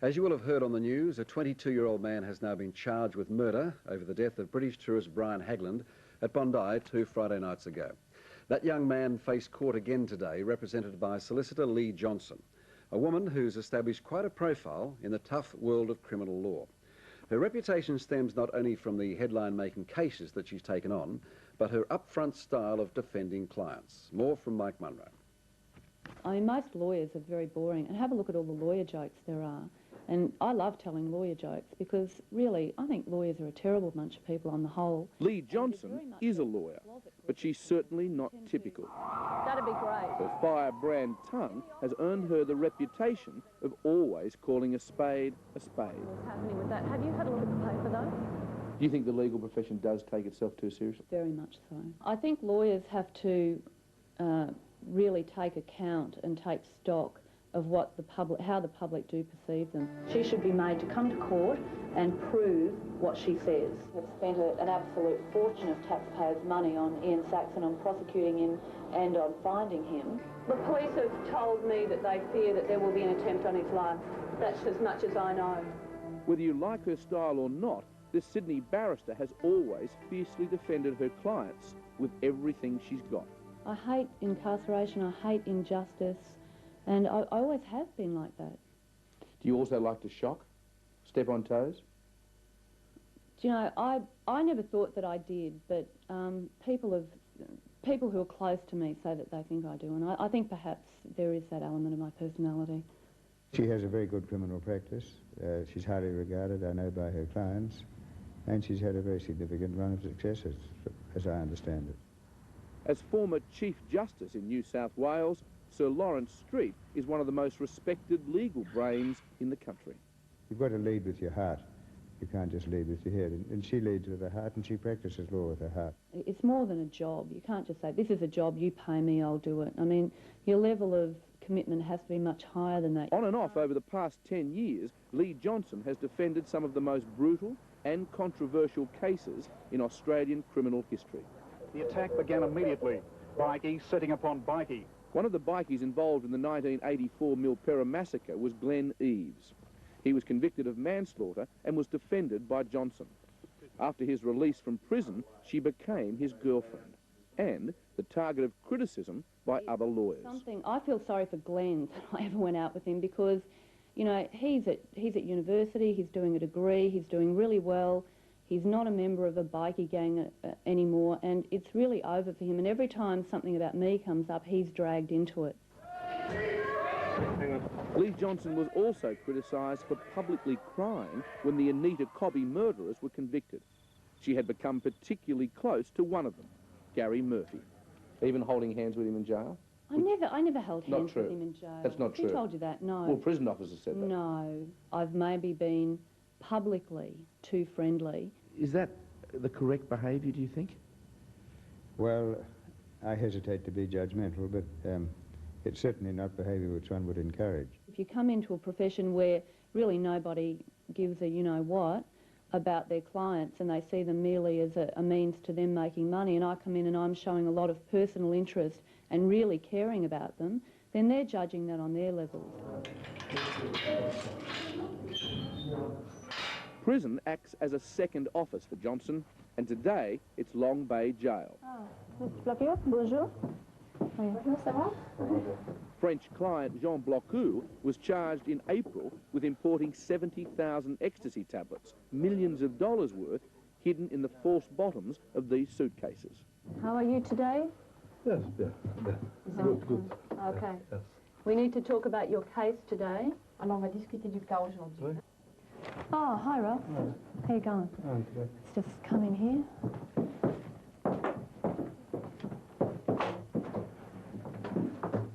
As you will have heard on the news, a 22-year-old man has now been charged with murder over the death of British tourist Brian Hagland at Bondi 2 Friday nights ago. That young man faced court again today, represented by solicitor Leigh Johnson, a woman who's established quite a profile in the tough world of criminal law. Her reputation stems not only from the headline-making cases that she's taken on, but her upfront style of defending clients. More from Mike Munro. I mean, most lawyers are very boring, and have a look at all the lawyer jokes there are. And I love telling lawyer jokes because, really, I think lawyers are a terrible bunch of people on the whole. Leigh Johnson is a lawyer, but she's certainly not typical. That'd be great. Her firebrand tongue has earned her the reputation of always calling a spade a spade. What's happening with that? Have you had a look at the paper, though? Do you think the legal profession does take itself too seriously? Very much so. I think lawyers have to really take account and take stock of what the public, how the public do perceive them. She should be made to come to court and prove what she says. We've spent an absolute fortune of taxpayers' money on Ian Saxon, on prosecuting him and on finding him. The police have told me that they fear that there will be an attempt on his life. That's as much as I know. Whether you like her style or not, this Sydney barrister has always fiercely defended her clients with everything she's got. I hate incarceration, I hate injustice, and I always have been like that. Do you also like to shock? Step on toes? Do you know, I never thought that I did, but people who are close to me say that they think I do, and I think perhaps there is that element of my personality. She has a very good criminal practice. She's highly regarded, I know, by her clients, and she's had a very significant run of successes, as I understand it. As former Chief Justice in New South Wales, Sir Lawrence Street is one of the most respected legal brains in the country. You've got to lead with your heart. You can't just lead with your head. And she leads with her heart, and she practices law with her heart. It's more than a job. You can't just say, this is a job, you pay me, I'll do it. I mean, your level of commitment has to be much higher than that. On and off over the past 10 years, Leigh Johnson has defended some of the most brutal and controversial cases in Australian criminal history. The attack began immediately. Bikie setting upon bikie. One of the bikies involved in the 1984 Milperra massacre was Glenn Eves. He was convicted of manslaughter and was defended by Johnson. After his release from prison, she became his girlfriend and the target of criticism by other lawyers. I feel sorry for Glenn that I ever went out with him because, you know, he's at university, he's doing a degree, he's doing really well. He's not a member of a bikie gang anymore, and it's really over for him. And every time something about me comes up, he's dragged into it. Leigh Johnson was also criticised for publicly crying when the Anita Cobby murderers were convicted. She had become particularly close to one of them, Gary Murphy. Even holding hands with him in jail? I never held hands with him in jail. That's not true. Who told you that? No. Well, prison officers said that. No. I've maybe been publicly too friendly. Is that the correct behaviour, do you think? Well, I hesitate to be judgmental, but it's certainly not behaviour which one would encourage. If you come into a profession where really nobody gives a you-know-what about their clients and they see them merely as a means to them making money, and I come in and I'm showing a lot of personal interest and really caring about them, then they're judging that on their levels. Prison acts as a second office for Johnson, and today it's Long Bay Jail. Bonjour. Bonjour, ça va? French client Jean Blocou was charged in April with importing 70,000 ecstasy tablets, millions of dollars worth, hidden in the false bottoms of these suitcases. How are you today? Yes, good. Okay. Yes. We need to talk about your case today. Alors, on va discuter du cas aujourd'hui. Oh, hi, Ralph. Hi. How you going? Let's just come in here.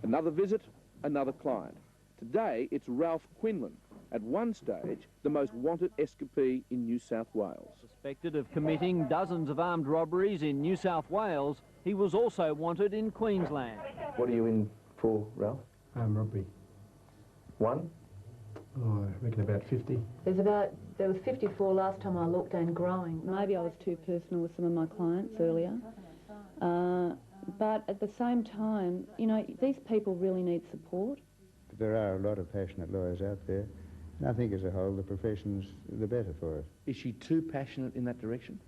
Another visit, another client. Today, it's Ralph Quinlan, at one stage, the most wanted escapee in New South Wales. Suspected of committing dozens of armed robberies in New South Wales, he was also wanted in Queensland. What are you in for, Ralph? Robbery. One? Oh, I reckon about 50. There was 54 last time I looked and growing. Maybe I was too personal with some of my clients earlier. But at the same time, you know, these people really need support. There are a lot of passionate lawyers out there, And I think as a whole the profession's the better for it. Is she too passionate in that direction?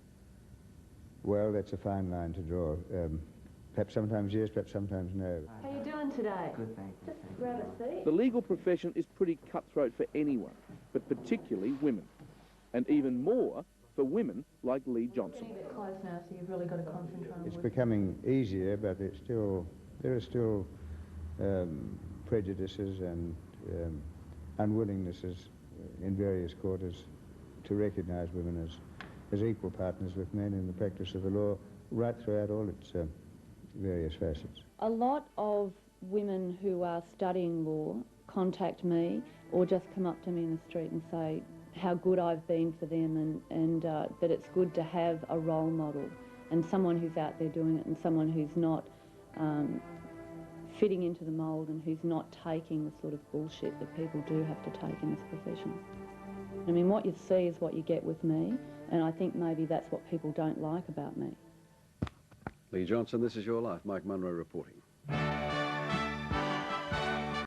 Well, that's a fine line to draw. Perhaps sometimes yes, perhaps sometimes no. How you doing today? Good, thank you. Just grab a seat. The legal profession is pretty cutthroat for anyone, but particularly women. And even more for women like Leigh Johnson. Getting a bit close now, so you've really got to concentrate on It's work. becoming easier, but there are still prejudices and unwillingnesses in various quarters to recognise women as equal partners with men in the practice of the law, right throughout all its various facets. A lot of women who are studying law contact me or just come up to me in the street and say how good I've been for them and that it's good to have a role model and someone who's out there doing it and someone who's not fitting into the mould and who's not taking the sort of bullshit that people do have to take in this profession. I mean, what you see is what you get with me, and I think maybe that's what people don't like about me. Leigh Johnson, This Is Your Life. Mike Munro reporting.